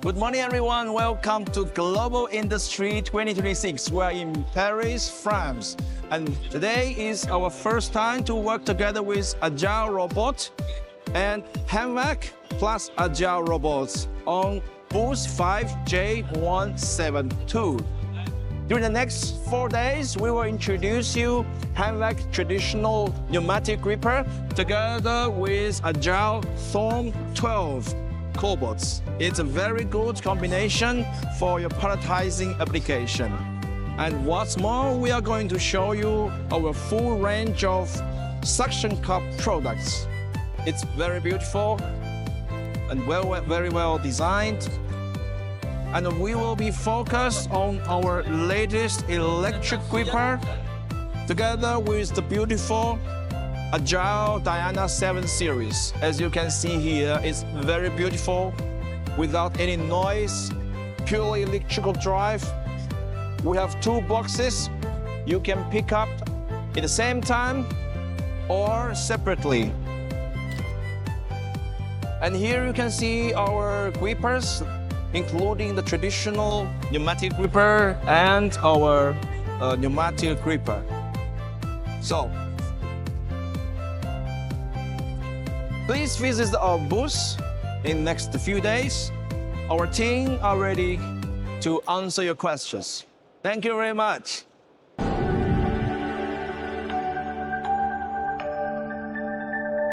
Good morning, everyone. Welcome to Global Industry 2026. We're in Paris, France. And today is our first time to work together with Agile Robots and HANVAC plus Agile Robots on booth 5J172. During the next 4 days, we will introduce you HANVAC traditional pneumatic gripper together with Agile Thor 12 cobots. It's a very good combination for your palletizing application. And what's more, we are going to show you our full range of suction cup products. It's very beautiful and very well designed. And we will be focused on our latest electric gripper together with the beautiful Agile Diana Thor series. As you can see here, it's very beautiful without any noise, purely electrical drive. We have two boxes you can pick up at the same time or separately. And here you can see our grippers, including the traditional pneumatic gripper and our pneumatic gripper. So, please visit our booth in the next few days. Our team are ready to answer your questions. Thank you very much.